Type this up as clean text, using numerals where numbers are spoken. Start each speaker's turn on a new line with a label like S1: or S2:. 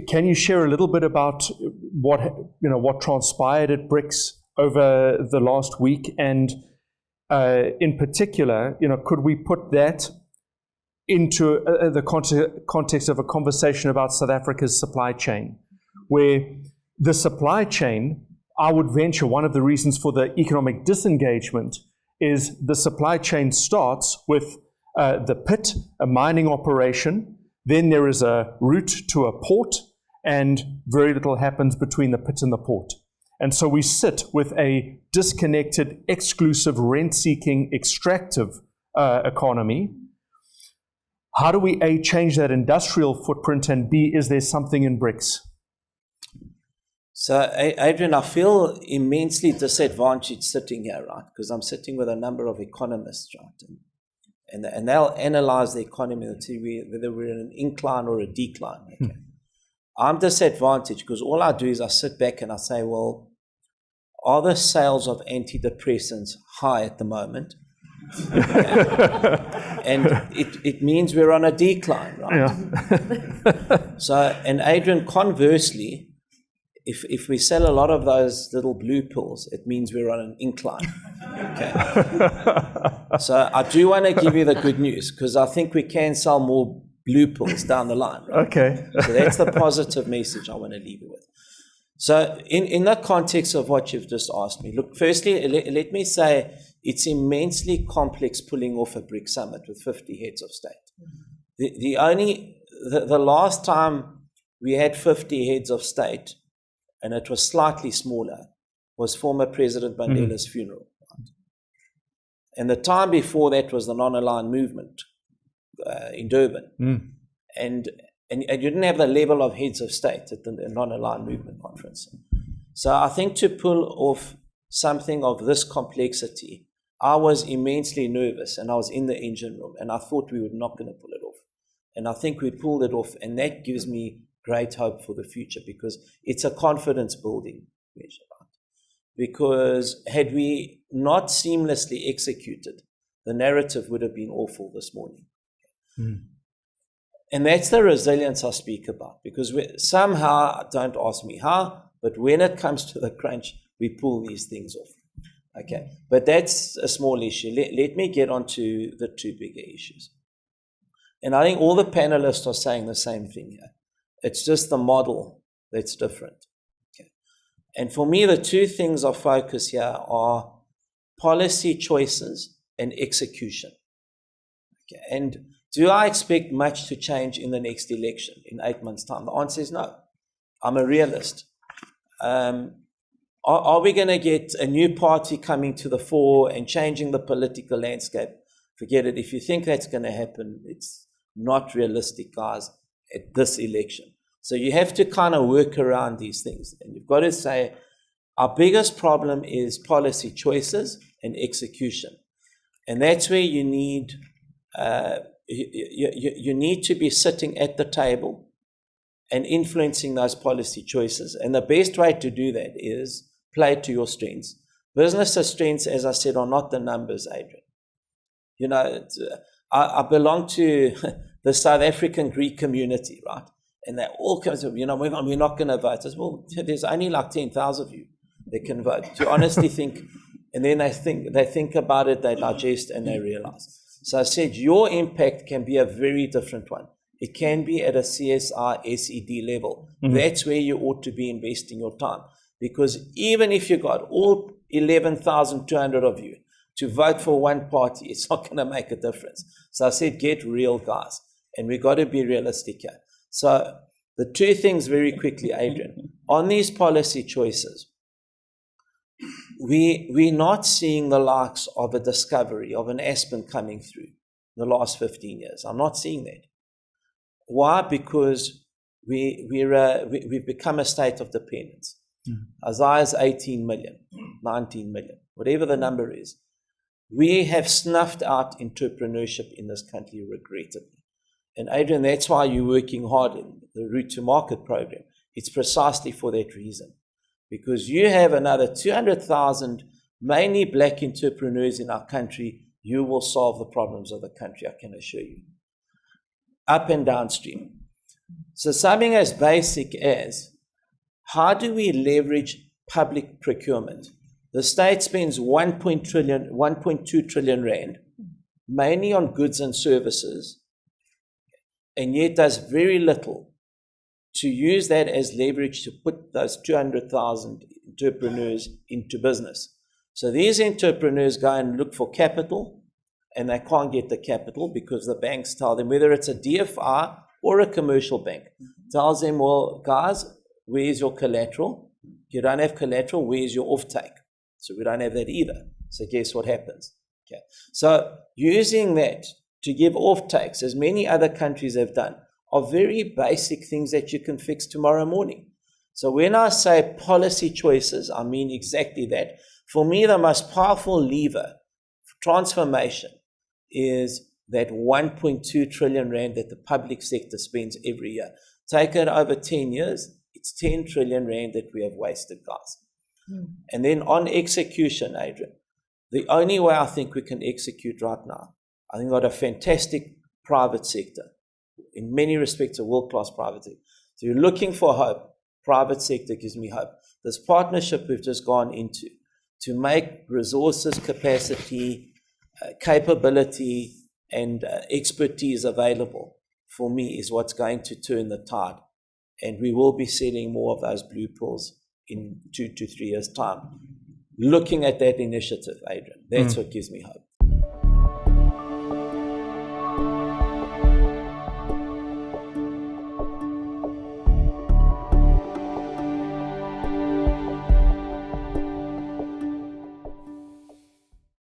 S1: can you share a little bit about what transpired at BRICS over the last week, and in particular, could we put that into the context of a conversation about South Africa's supply chain, where the supply chain, I would venture, one of the reasons for the economic disengagement is the supply chain starts with the pit, a mining operation, then there is a route to a port, and very little happens between the pit and the port. And so we sit with a disconnected, exclusive, rent-seeking, extractive economy. How do we, A, change that industrial footprint, and B, is there something in BRICS?
S2: So, Adrian, I feel immensely disadvantaged sitting here, right? Because I'm sitting with a number of economists, right? And they'll analyze the economy and see whether we're in an incline or a decline. Okay? I'm disadvantaged because all I do is I sit back and I say, well, are the sales of antidepressants high at the moment? And it means we're on a decline, right?
S1: Yeah.
S2: So, and Adrian, conversely, if we sell a lot of those little blue pills, it means we're on an incline. Okay. So I do want to give you the good news, because I think we can sell more blue pills down the line. Right?
S1: Okay.
S2: So that's the positive message I want to leave you with. So in the context of what you've just asked me, look, firstly, let me say it's immensely complex pulling off a BRICS summit with 50 heads of state. The last time we had 50 heads of state, and it was slightly smaller, was former President Mandela's funeral. Right? And the time before that was the non-aligned movement in Durban. And you didn't have the level of heads of state at the non-aligned movement conference. So I think to pull off something of this complexity, I was immensely nervous, and I was in the engine room, and I thought we were not going to pull it off. And I think we pulled it off, and that gives me great hope for the future, because it's a confidence building measure. Right? Because had we not seamlessly executed, the narrative would have been awful this morning. And that's the resilience I speak about, because somehow, don't ask me how, but when it comes to the crunch, we pull these things off. Okay, but that's a small issue. Let me get on to the two bigger issues. And I think all the panelists are saying the same thing here. It's just the model that's different. Okay. And for me, the two things of focus here are policy choices and execution. Okay. And do I expect much to change in the next election in 8 months' time? The answer is no. I'm a realist. Are we going to get a new party coming to the fore and changing the political landscape? Forget it. If you think that's going to happen, it's not realistic, guys, at this election. So you have to kind of work around these things. And you've got to say, our biggest problem is policy choices and execution. And that's where you need you need to be sitting at the table and influencing those policy choices. And the best way to do that is play to your strengths. Business's strengths, as I said, are not the numbers, Adrian. You know, I belong to the South African Greek community, right? And they all come to, we're not going to vote. I said, well, there's only like 10,000 of you that can vote. Do you honestly think? And then they think about it, they digest, and they realize. So I said, your impact can be a very different one. It can be at a CSR, SED level. That's where you ought to be investing your time. Because even if you got all 11,200 of you to vote for one party, it's not going to make a difference. So I said, get real, guys. And we've got to be realistic here. So the two things very quickly, Adrian. On these policy choices, we're not seeing the likes of a Discovery, of an Aspen coming through the last 15 years. I'm not seeing that. Why? Because we've become a state of dependence. As high as 18 million, 19 million, whatever the number is. We have snuffed out entrepreneurship in this country, regrettably. And Adrian, that's why you're working hard in the Route to Market program. It's precisely for that reason. Because you have another 200,000, mainly black entrepreneurs in our country, you will solve the problems of the country, I can assure you. Up and downstream. So something as basic as, how do we leverage public procurement? The state spends 1.2 trillion rand, mainly on goods and services, and yet does very little to use that as leverage to put those 200,000 entrepreneurs into business. So these entrepreneurs go and look for capital, and they can't get the capital because the banks tell them, whether it's a DFI or a commercial bank, tells them, well, guys, where's your collateral? You don't have collateral, where's your offtake? So we don't have that either. So guess what happens? Okay. So using that to give offtakes, as many other countries have done, are very basic things that you can fix tomorrow morning. So when I say policy choices, I mean exactly that. For me, the most powerful lever for transformation is that 1.2 trillion rand that the public sector spends every year. Take it over 10 years, it's 10 trillion rand that we have wasted, guys. And then on execution, Adrian, the only way I think we can execute right now, I think we've got a fantastic private sector. In many respects, a world-class private sector. So you're looking for hope. Private sector gives me hope. This partnership we've just gone into to make resources, capacity, capability, and expertise available for me is what's going to turn the tide. And we will be setting more of those blue pills in 2 to 3 years' time. Looking at that initiative, Adrian, that's what gives me hope.